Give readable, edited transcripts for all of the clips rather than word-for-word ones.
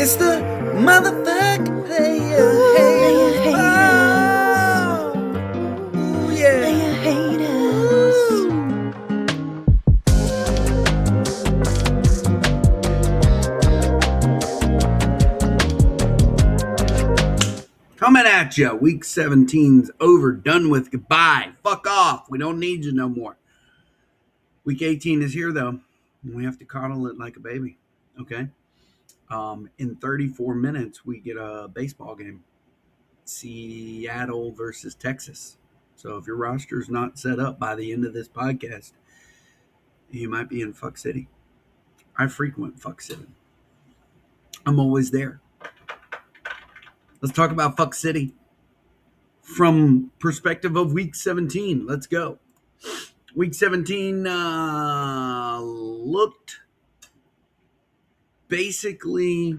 It's the motherfucking player haters. Oh, yeah. Player haters. Coming at you. Week 17's over, done with. Goodbye. Fuck off. We don't need you no more. Week 18 is here, though. We have to coddle it like a baby. Okay? In 34 minutes, we get a baseball game. Seattle versus Texas. So if your roster is not set up by the end of this podcast, you might be in Fuck City. I frequent Fuck City. I'm always there. Let's talk about Fuck City from perspective of Week 17. Let's go. Week 17 looked basically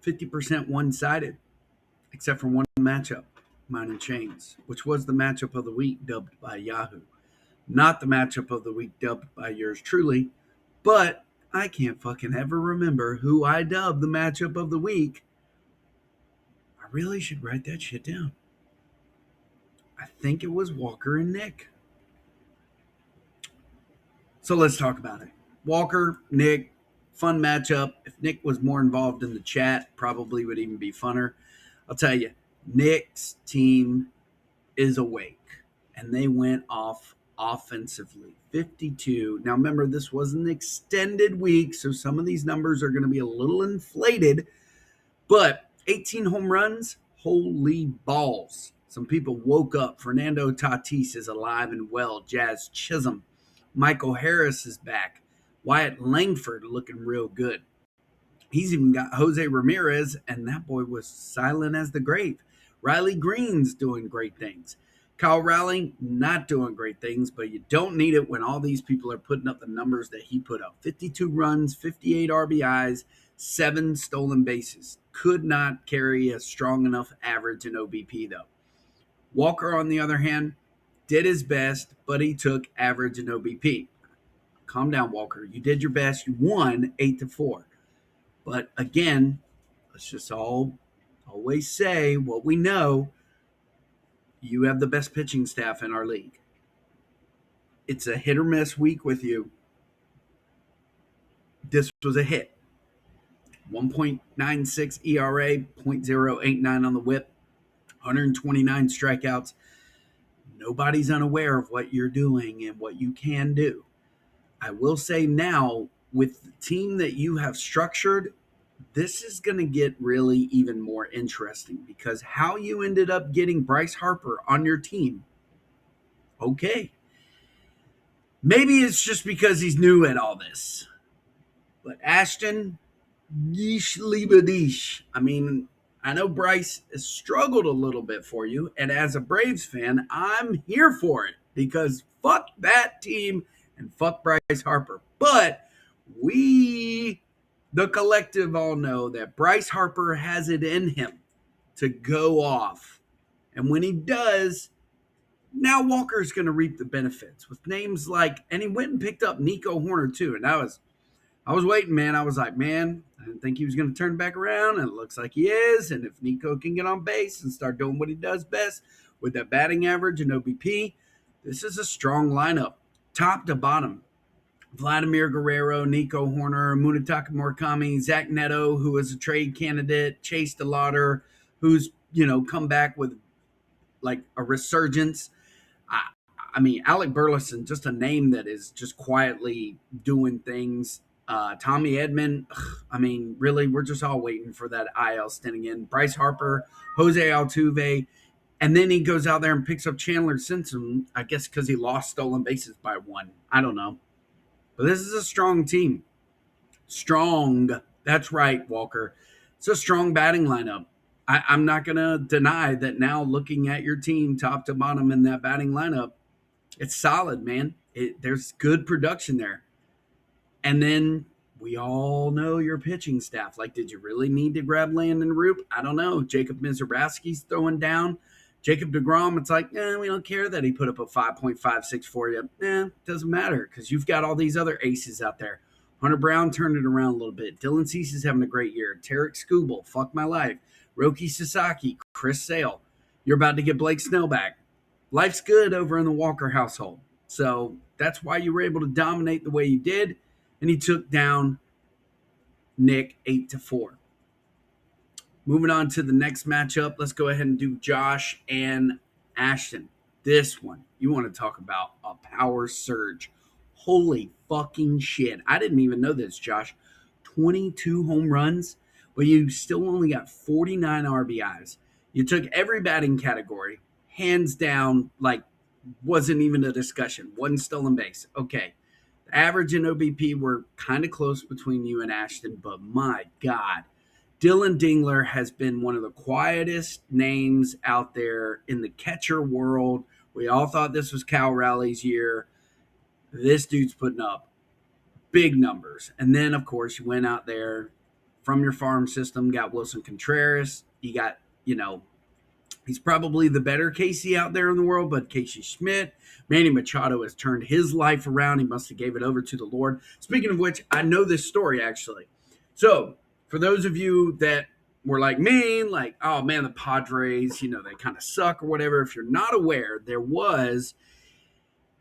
50% one-sided, except for one matchup, mine and Chains, which was the matchup of the week dubbed by Yahoo. Not the matchup of the week dubbed by yours truly, but I can't fucking ever remember who I dubbed the matchup of the week. I really should write that shit down. I think it was Walker and Nick. So let's talk about it. Walker, Nick, fun matchup. If Nick was more involved in the chat, probably would even be funner. I'll tell you, Nick's team is awake, and they went off offensively. 52. Now, remember, this was an extended week, so some of these numbers are going to be a little inflated, but 18 home runs, holy balls. Some people woke up. Fernando Tatis is alive and well. Jazz Chisholm. Michael Harris is back. Wyatt Langford looking real good. He's even got Jose Ramirez, and that boy was silent as the grave. Riley Green's doing great things. Kyle Rowling, not doing great things, but you don't need it when all these people are putting up the numbers that he put up. 52 runs, 58 RBIs, 7 stolen bases. Could not carry a strong enough average in OBP, though. Walker, on the other hand, did his best, but he took average in OBP. Calm down, Walker. You did your best. You won 8-4. But again, let's just always say what we know. You have the best pitching staff in our league. It's a hit or miss week with you. This was a hit. 1.96 ERA, 0.089 on the whip, 129 strikeouts. Nobody's unaware of what you're doing and what you can do. I will say now, with the team that you have structured, this is going to get really even more interesting because how you ended up getting Bryce Harper on your team, okay. Maybe it's just because he's new at all this. But Ashton, yeesh libadish. I mean, I know Bryce has struggled a little bit for you, and as a Braves fan, I'm here for it because fuck that team and fuck Bryce Harper. But we, the collective, all know that Bryce Harper has it in him to go off. And when he does, now Walker's going to reap the benefits with names like, and he went and picked up Nico Hoerner too. And I was waiting, man. I was like, man, I didn't think he was going to turn back around, and it looks like he is. And if Nico can get on base and start doing what he does best with that batting average and OBP, this is a strong lineup, top to bottom. Vladimir Guerrero, Nico Hoerner, Munetaka Murakami, Zach Neto, who is a trade candidate, Chase DeLauder, who's, come back with like a resurgence. I mean, Alec Burleson, just a name that is just quietly doing things. Tommy Edman, I mean, really, we're just all waiting for that IL stint again. Bryce Harper, Jose Altuve, and then he goes out there and picks up Chandler Simpson, I guess because he lost stolen bases by 1. I don't know. But this is a strong team. Strong. That's right, Walker. It's a strong batting lineup. I'm not going to deny that now looking at your team top to bottom in that batting lineup, it's solid, man. There's good production there. And then we all know your pitching staff. Like, did you really need to grab Landon Roop? I don't know. Jacob Mizorowski's throwing down. Jacob deGrom, it's like, we don't care that he put up a 5.56 for you. Doesn't matter because you've got all these other aces out there. Hunter Brown turned it around a little bit. Dylan Cease is having a great year. Tarek Skubal, fuck my life. Roki Sasaki, Chris Sale. You're about to get Blake Snell back. Life's good over in the Walker household. So that's why you were able to dominate the way you did. And he took down Nick 8-4. Moving on to the next matchup, let's go ahead and do Josh and Ashton. This one, you want to talk about a power surge. Holy fucking shit. I didn't even know this, Josh. 22 home runs, but you still only got 49 RBIs. You took every batting category, hands down, like wasn't even a discussion. One stolen base. Okay. The average and OBP were kind of close between you and Ashton, but my God. Dylan Dingler has been one of the quietest names out there in the catcher world. We all thought this was Cal Raleig's year. This dude's putting up big numbers. And then, of course, you went out there from your farm system, got Wilson Contreras. You got, he's probably the better Casey out there in the world, but Casey Schmidt. Manny Machado has turned his life around. He must have gave it over to the Lord. Speaking of which, I know this story, actually. So, for those of you that were like me, like, oh man, the Padres, they kind of suck or whatever. If you're not aware, there was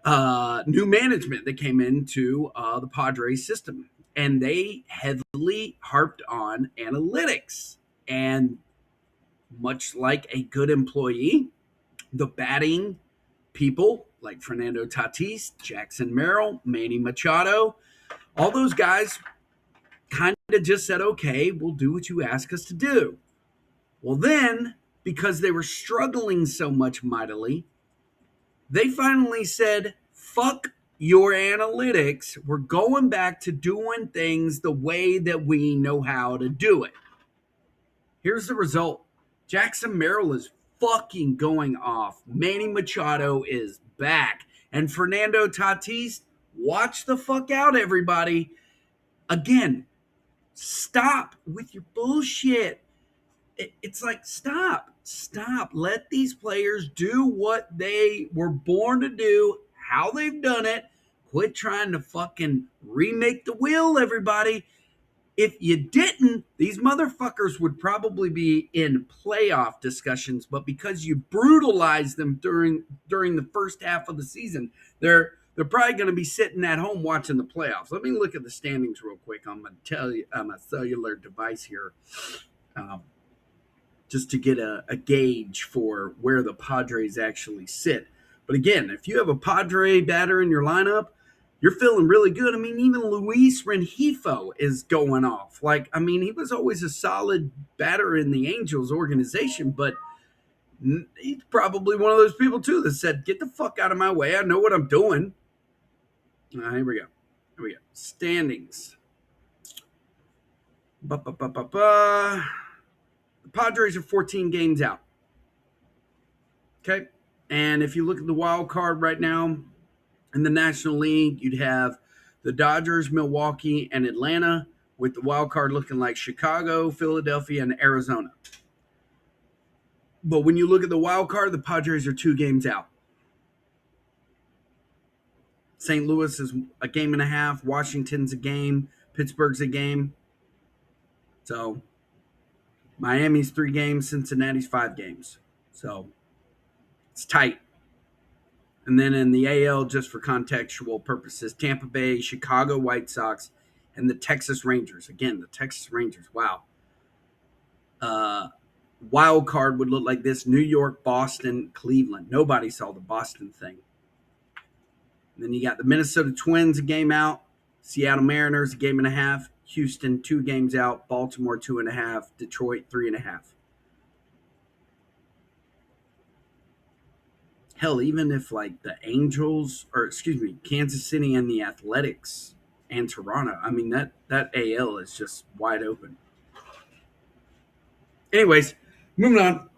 new management that came into the Padres system, and they heavily harped on analytics. And much like a good employee, the batting people like Fernando Tatis, Jackson Merrill, Manny Machado, all those guys kind of just said, okay, we'll do what you ask us to do. Well, then, because they were struggling so much mightily, they finally said, fuck your analytics. We're going back to doing things the way that we know how to do it. Here's the result. Jackson Merrill is fucking going off. Manny Machado is back. And Fernando Tatis, watch the fuck out, everybody. Again, stop with your bullshit. It's like, stop. Let these players do what they were born to do, how they've done it. Quit trying to fucking remake the wheel, everybody. If you didn't, these motherfuckers would probably be in playoff discussions, but because you brutalized them during the first half of the season, they're probably going to be sitting at home watching the playoffs. Let me look at the standings real quick on my cellular device here, just to get a gauge for where the Padres actually sit. But again, if you have a Padre batter in your lineup, you're feeling really good. I mean, even Luis Rengifo is going off. He was always a solid batter in the Angels organization, but he's probably one of those people, too, that said, get the fuck out of my way. I know what I'm doing. Here we go. Standings. The Padres are 14 games out. Okay? And if you look at the wild card right now in the National League, you'd have the Dodgers, Milwaukee, and Atlanta, with the wild card looking like Chicago, Philadelphia, and Arizona. But when you look at the wild card, the Padres are 2 games out. St. Louis is a game and a half. Washington's a game. Pittsburgh's a game. So Miami's 3 games. Cincinnati's 5 games. So it's tight. And then in the AL, just for contextual purposes, Tampa Bay, Chicago White Sox, and the Texas Rangers. Again, the Texas Rangers. Wow. Wild card would look like this: New York, Boston, Cleveland. Nobody saw the Boston thing. And then you got the Minnesota Twins a game out, Seattle Mariners a game and a half, Houston 2 games out, Baltimore 2.5, Detroit 3.5. Hell, even if the Angels, Kansas City and the Athletics and Toronto, that AL is just wide open. Anyways, moving on.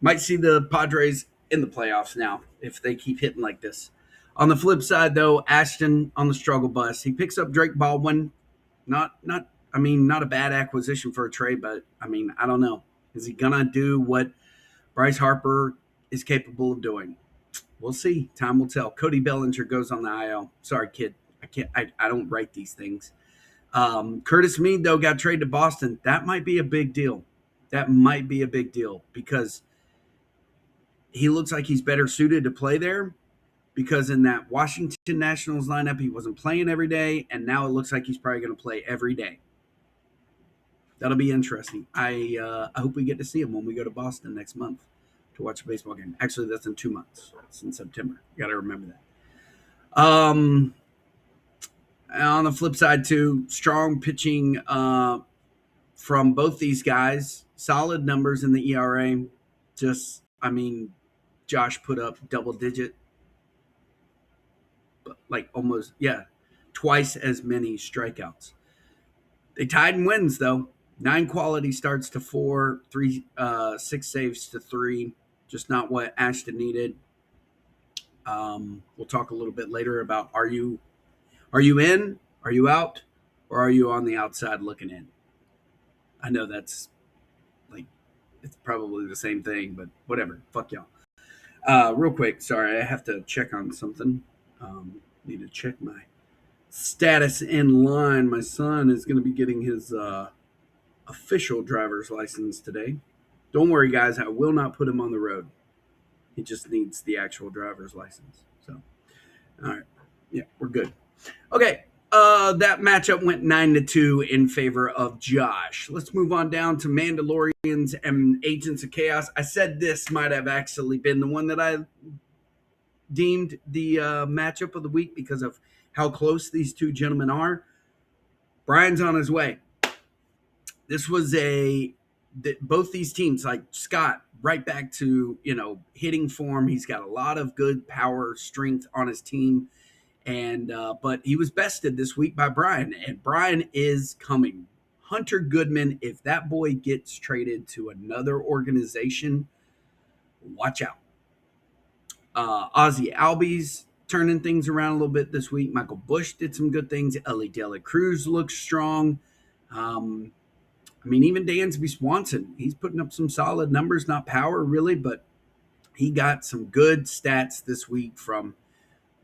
Might see the Padres in the playoffs now if they keep hitting like this. On the flip side, though, Ashton on the struggle bus. He picks up Drake Baldwin. Not a bad acquisition for a trade, but I don't know. Is he gonna do what Bryce Harper is capable of doing? We'll see. Time will tell. Cody Bellinger goes on the IL. Sorry, kid. I I don't write these things. Curtis Mead, though, got traded to Boston. That might be a big deal. That might be a big deal because he looks like he's better suited to play there, because in that Washington Nationals lineup, he wasn't playing every day, and now it looks like he's probably going to play every day. That'll be interesting. I hope we get to see him when we go to Boston next month to watch a baseball game. Actually, that's in 2 months. It's in September. You got to remember that. On the flip side, too, strong pitching from both these guys. Solid numbers in the ERA. Josh put up double digit, like almost, twice as many strikeouts. They tied in wins, though. 9 quality starts to 4, 6 saves to 3. Just not what Ashton needed. We'll talk a little bit later about are you in, are you out, or are you on the outside looking in? I know that's it's probably the same thing, but whatever. Fuck y'all. Real quick, sorry, I have to check on something. Need to check my status in line. My son is going to be getting his official driver's license today. Don't worry, guys. I will not put him on the road. He just needs the actual driver's license. So, all right. Yeah, we're good. Okay. That matchup went 9-2 in favor of Josh. Let's move on down to Mandalorians and Agents of Chaos. I said this might have actually been the one that I deemed the matchup of the week because of how close these two gentlemen are. Brian's on his way. This was both these teams, like Scott, right back to, hitting form. He's got a lot of good power, strength on his team. And but he was bested this week by Brian, and Brian is coming. Hunter Goodman, if that boy gets traded to another organization, watch out. Ozzie Albies turning things around a little bit this week. Michael Bush did some good things. Ellie De La Cruz looks strong. Even Dansby Swanson, he's putting up some solid numbers, not power really, but he got some good stats this week from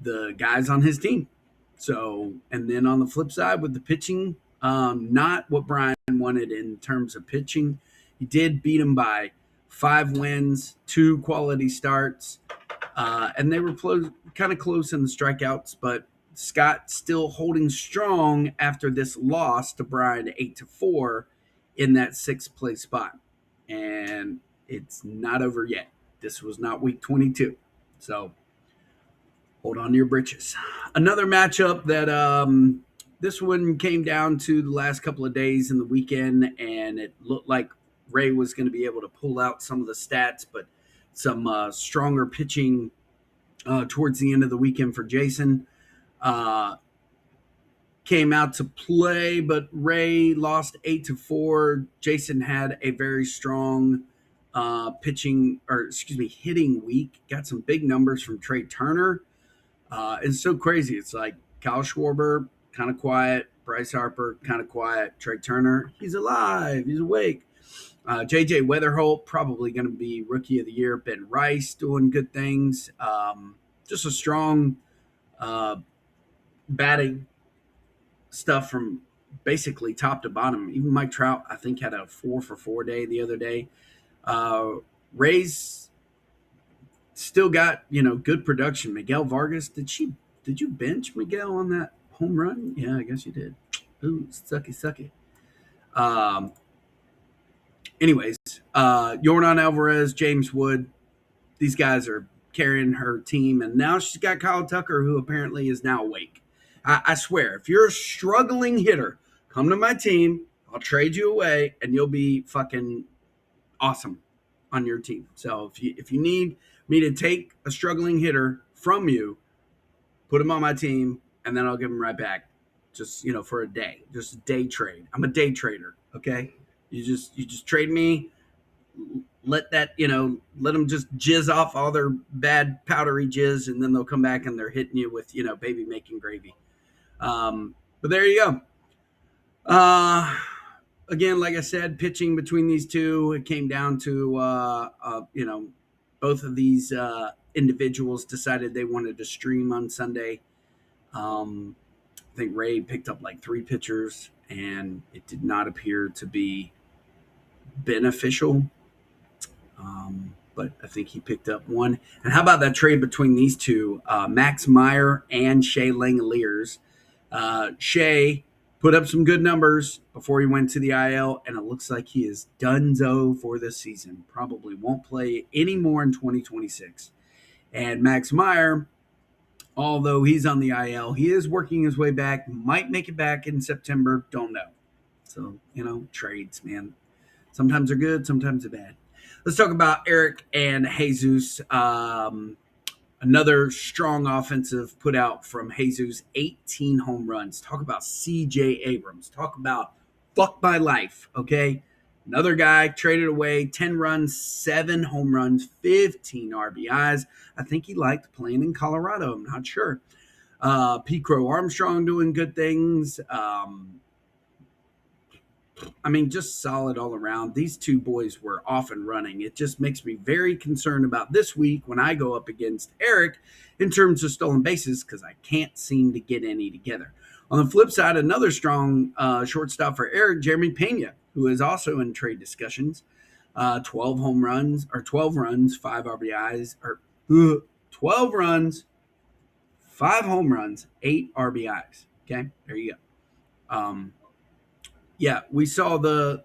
the guys on his team. So, and then on the flip side with the pitching, not what Brian wanted in terms of pitching. He did beat him by 5 wins, 2 quality starts, and they were kind of close in the strikeouts, but Scott still holding strong after this loss to Brian 8-4 in that 6th place spot. And it's not over yet. This was not week 22. So hold on to your britches. Another matchup that this one came down to the last couple of days in the weekend, and it looked like Ray was going to be able to pull out some of the stats, but some stronger pitching towards the end of the weekend for Jason. Came out to play, but Ray lost 8-4. Jason had a very strong hitting week. Got some big numbers from Trey Turner. It's so crazy. It's like Kyle Schwarber, kind of quiet. Bryce Harper, kind of quiet. Trey Turner, he's alive. He's awake. J.J. Weatherholt, probably going to be Rookie of the Year. Ben Rice doing good things. Just a strong batting stuff from basically top to bottom. Even Mike Trout, I think, had a 4-for-4 day the other day. Rays still got, good production. Miguel Vargas, did you bench Miguel on that home run? Yeah, I guess you did. Ooh, sucky. Anyways, Yordan Alvarez, James Wood, these guys are carrying her team, and now she's got Kyle Tucker, who apparently is now awake. I swear, if you're a struggling hitter, come to my team. I'll trade you away, and you'll be fucking awesome on your team. So if you need me to take a struggling hitter from you, put him on my team, and then I'll give him right back. Just, for a day. Just a day trade. I'm a day trader, okay? You just trade me. Let that, let them just jizz off all their bad powdery jizz, and then they'll come back and they're hitting you with, baby making gravy. But there you go. Again, like I said, pitching between these two, it came down to, both of these individuals decided they wanted to stream on Sunday. I think Ray picked up like 3 pitchers, and it did not appear to be beneficial. But I think he picked up one. And how about that trade between these two, Max Meyer and Shea Langeliers? Shea put up some good numbers before he went to the IL, and it looks like he is donezo for this season. Probably won't play anymore in 2026. And Max Meyer, although he's on the IL, he is working his way back. Might make it back in September. Don't know. So, trades, man. Sometimes they're good, sometimes they're bad. Let's talk about Eric and Jesus. Another strong offensive put out from Jesus, 18 home runs. Talk about CJ Abrams. Talk about fuck my life, okay? Another guy traded away, 10 runs, 7 home runs, 15 RBIs. I think he liked playing in Colorado. I'm not sure. P. Crow Armstrong doing good things. Just solid all around. These two boys were off and running. It just makes me very concerned about this week when I go up against Eric in terms of stolen bases because I can't seem to get any together. On the flip side, another strong shortstop for Eric, Jeremy Pena, who is also in trade discussions. 12 runs, 5 RBIs, 12 runs, 5 home runs, 8 RBIs. Okay, there you go. Yeah, we saw the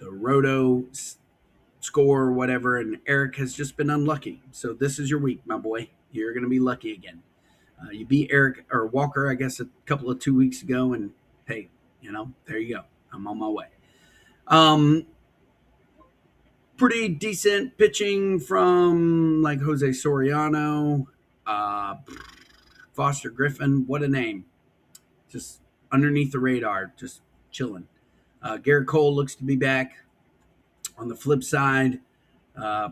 Roto score or whatever, and Eric has just been unlucky. So this is your week, my boy. You're going to be lucky again. You beat Eric or Walker, I guess, a couple of 2 weeks ago, and hey, there you go. I'm on my way. Pretty decent pitching from like Jose Soriano, Foster Griffin. What a name! Just underneath the radar, just chilling. Garrett Cole looks to be back. On the flip side,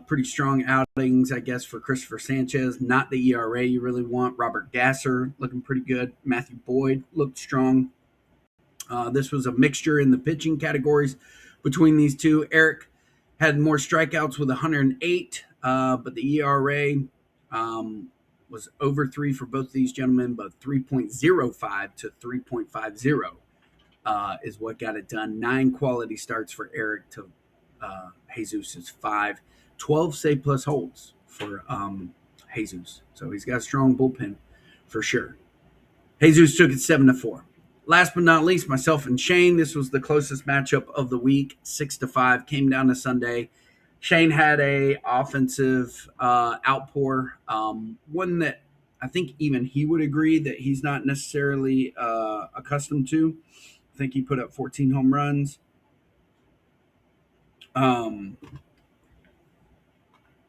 pretty strong outings, I guess, for Christopher Sanchez. Not the ERA you really want. Robert Gasser looking pretty good. Matthew Boyd looked strong. This was a mixture in the pitching categories between these two. Eric had more strikeouts with 108, but the ERA was over 3 for both of these gentlemen, but 3.05 to 3.50 is what got it done. 9 quality starts for Eric to Jesus' 5. 12 save plus holds for Jesus. So he's got a strong bullpen for sure. Jesus took it 7-4. Last but not least, myself and Shane. This was the closest matchup of the week, 6-5. Came down to Sunday. Shane had a offensive outpour, one that I think even he would agree that he's not necessarily accustomed to. I think he put up 14 home runs.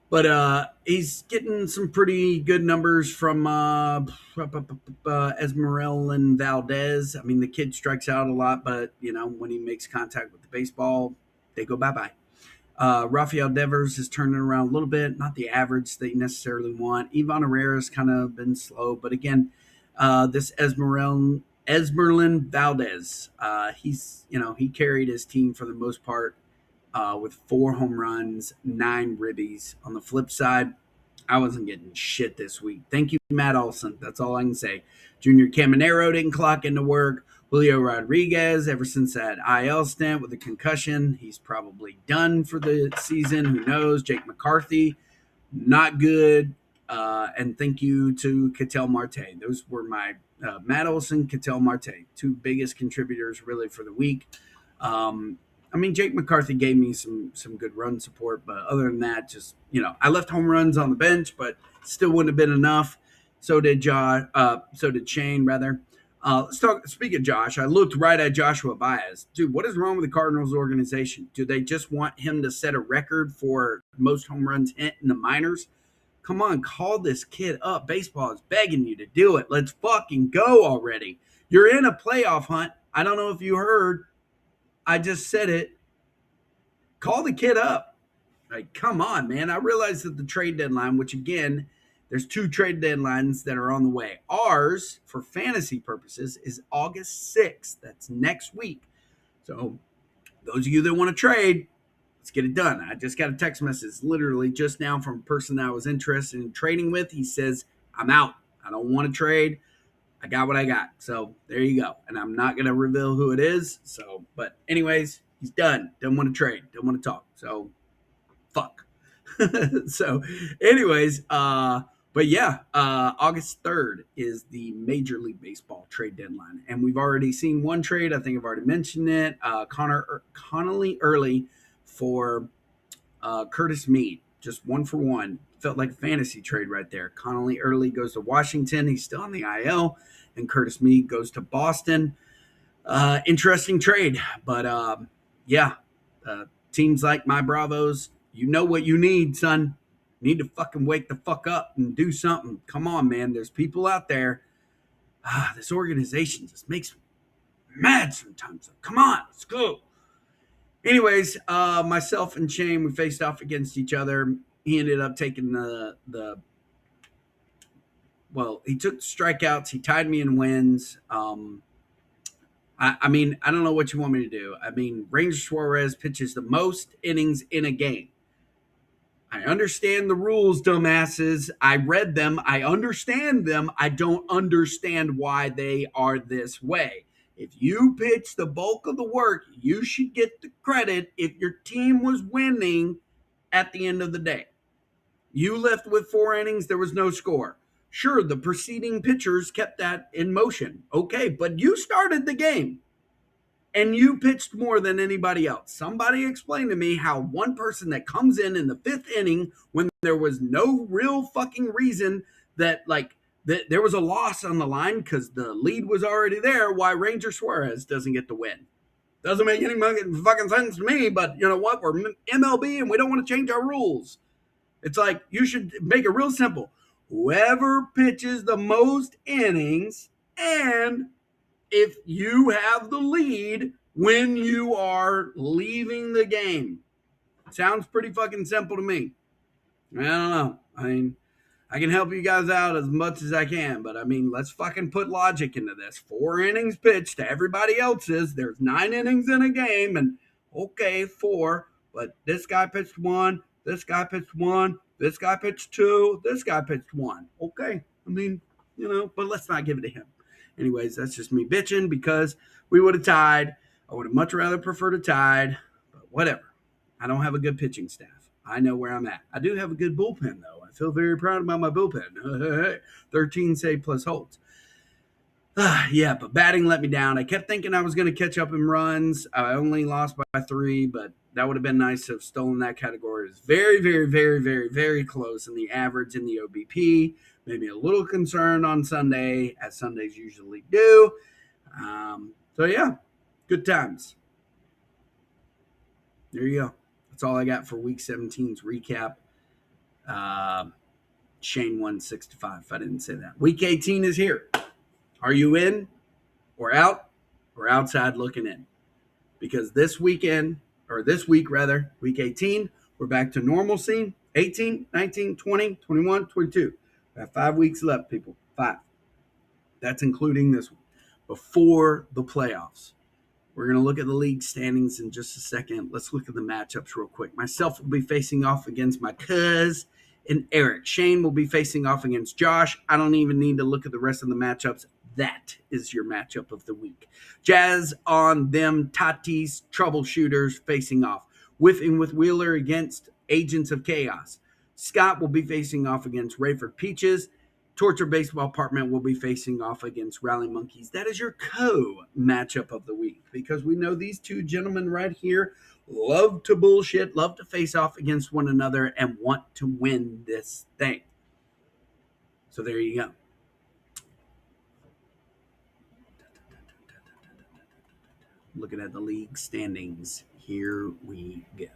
But he's getting some pretty good numbers from Esmeril and Valdez. The kid strikes out a lot, but, when he makes contact with the baseball, they go bye-bye. Rafael Devers is turning around a little bit, not the average that you necessarily want. Ivan Herrera's kind of been slow, but again, this Esmeril Valdez, he carried his team for the most part with 4 home runs, 9 ribbies. On the flip side, I wasn't getting shit this week. Thank you, Matt Olson. That's all I can say. Junior Caminero didn't clock into work. Julio Rodriguez, ever since that IL stint with a concussion, he's probably done for the season. Who knows? Jake McCarthy, not good. And thank you to Ketel Marte. Those were my Matt Olson, Ketel Marte, 2 biggest contributors really for the week. Jake McCarthy gave me some good run support, but other than that, just, I left home runs on the bench, but still wouldn't have been enough. So did Shane, rather. Speak of Josh, I looked right at Joshua Baez. Dude, what is wrong with the Cardinals organization? Do they just want him to set a record for most home runs hit in the minors? Come on, call this kid up. Baseball is begging you to do it. Let's fucking go already. You're in a playoff hunt. I don't know if you heard. I just said it. Call the kid up. Like, come on, man. I realize that the trade deadline, which again, there's 2 trade deadlines that are on the way. Ours, for fantasy purposes, is August 6th. That's next week. So those of you that want to trade, let's get it done. I just got a text message literally just now from a person that I was interested in trading with. He says, I'm out. I don't want to trade. I got what I got. So there you go. And I'm not gonna reveal who it is. So, but anyways, he's done. Don't want to trade. Don't want to talk. So fuck. So, anyways, but yeah, August 3rd is the Major League Baseball trade deadline. And we've already seen one trade. I think I've already mentioned it. Connolly Early for Curtis Mead, just 1-for-1. Felt like a fantasy trade right there. Connolly Early goes to Washington. He's still on the IL. And Curtis Mead goes to Boston. Interesting trade. But yeah, teams like my Bravos, you know what you need, son. You need to fucking wake the fuck up and do something. Come on, man. There's people out there. This organization just makes me mad sometimes. Come on, let's go. Anyways, myself and Shane, we faced off against each other. He ended up taking he took the strikeouts. He tied me in wins. I mean, I don't know what you want me to do. I mean, Ranger Suarez pitches the most innings in a game. I understand the rules, dumbasses. I read them. I understand them. I don't understand why they are this way. If you pitch the bulk of the work, you should get the credit if your team was winning at the end of the day. You left with 4 innings. There was no score. Sure, the preceding pitchers kept that in motion. Okay, but you started the game. And you pitched more than anybody else. Somebody explain to me how one person that comes in the 5th inning when there was no real fucking reason that there was a loss on the line because the lead was already there, why Ranger Suarez doesn't get the win. Doesn't make any fucking sense to me, but you know what? We're MLB and we don't want to change our rules. It's like you should make it real simple. Whoever pitches the most innings, and if you have the lead when you are leaving the game. Sounds pretty fucking simple to me. I don't know. I mean, I can help you guys out as much as I can, but I mean, let's fucking put logic into this. 4 innings pitched to everybody else's. There's 9 innings in a game, and okay, 4, but this guy pitched 1, this guy pitched 1, this guy pitched 2, this guy pitched 1. Okay, I mean, but let's not give it to him. Anyways, that's just me bitching because we would have tied. I would have much rather preferred a tied, but whatever. I don't have a good pitching staff. I know where I'm at. I do have a good bullpen, though. I feel very proud about my bullpen. 13 save plus holds. Yeah, but batting let me down. I kept thinking I was going to catch up in runs. I only lost by 3, but that would have been nice to have stolen that category. It's very, very, very, very, very close in the average in the OBP. Maybe a little concerned on Sunday, as Sundays usually do. So, yeah, good times. There you go. That's all I got for Week 17's recap. Shane won 6-5, if I didn't say that. Week 18 is here. Are you in or out or outside looking in? Because this week, week 18, we're back to normalcy. 18, 19, 20, 21, 22. We have 5 weeks left, people. 5. That's including this one. Before the playoffs. We're going to look at the league standings in just a second. Let's look at the matchups real quick. Myself will be facing off against my cuz and Eric. Shane will be facing off against Josh. I don't even need to look at the rest of the matchups. That is your matchup of the week. Jazz on them Tatis troubleshooters facing off. Whiffing with Wheeler against Agents of Chaos. Scott will be facing off against Rayford Peaches. Torture Baseball Apartment will be facing off against Rally Monkeys. That is your co-matchup of the week because we know these 2 gentlemen right here love to bullshit, love to face off against one another, and want to win this thing. So there you go. Looking at the league standings. Here we go.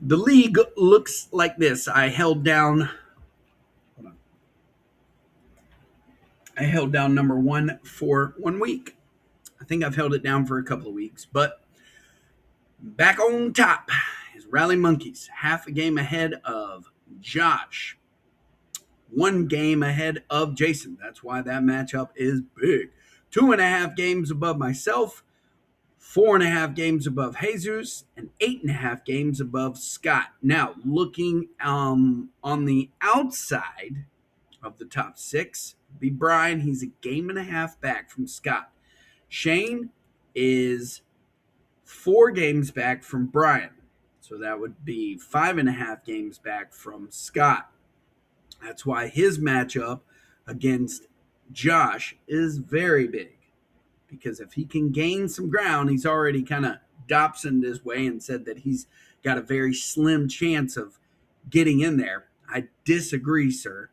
The league looks like this. I held down number 1 for 1 week. I think I've held it down for a couple of weeks, but back on top is Rally Monkeys, half a game ahead of Josh, 1 game ahead of Jason. That's why that matchup is big. 2.5 games above myself, 4.5 games above Jesus, and 8.5 games above Scott. Now, looking on the outside of the top 6, be Brian. He's a game and a half back from Scott. Shane is 4 games back from Brian. So that would be 5.5 games back from Scott. That's why his matchup against Josh is very big. Because if he can gain some ground, he's already kind of Dobsoned his way and said that he's got a very slim chance of getting in there. I disagree, sir.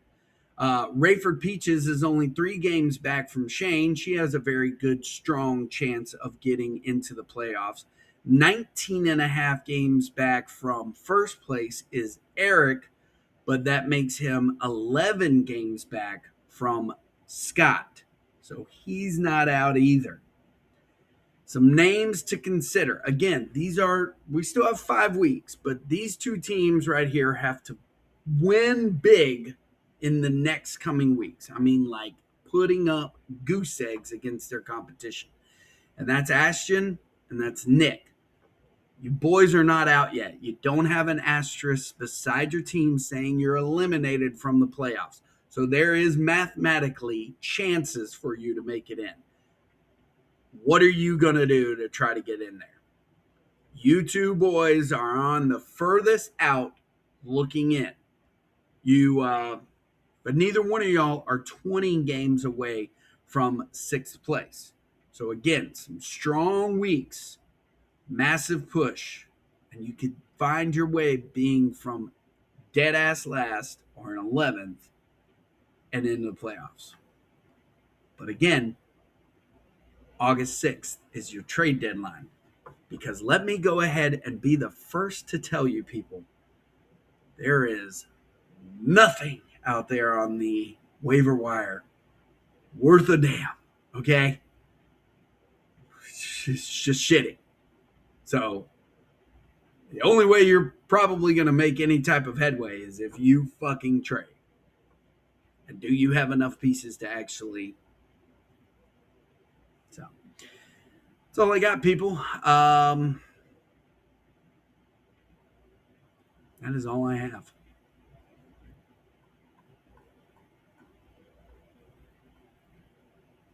Rayford Peaches is only 3 games back from Shane. She has a very good, strong chance of getting into the playoffs. 19.5 games back from first place is Eric, but that makes him 11 games back from Scott. So he's not out either. Some names to consider. Again, we still have 5 weeks, but these 2 teams right here have to win big in the next coming weeks. I mean, like putting up goose eggs against their competition. And that's Ashton and that's Nick. You boys are not out yet. You don't have an asterisk beside your team saying you're eliminated from the playoffs. So there is mathematically chances for you to make it in. What are you going to do to try to get in there? You 2 boys are on the furthest out looking in. But neither one of y'all are 20 games away from 6th place. So again, some strong weeks, massive push, and you could find your way being from dead ass last or an 11th and into the playoffs. But again, August 6th is your trade deadline. Because let me go ahead and be the first to tell you people, there is nothing out there on the waiver wire worth a damn, okay? It's just shitty. So the only way you're probably going to make any type of headway is if you fucking trade. And do you have enough pieces to actually... So that's all I got, people. That is all I have.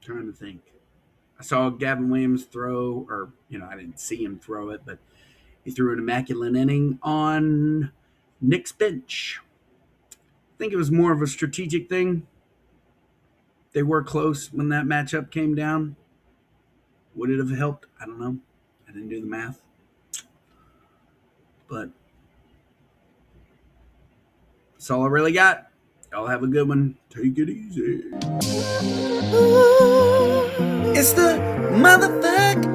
Trying to think. I saw Gavin Williams throw, or, I didn't see him throw it, but he threw an immaculate inning on Nick's bench. I think it was more of a strategic thing. They were close when that matchup came down. Would it have helped? I don't know. I didn't do the math. But that's all I really got. Y'all have a good one. Take it easy. It's the motherfucking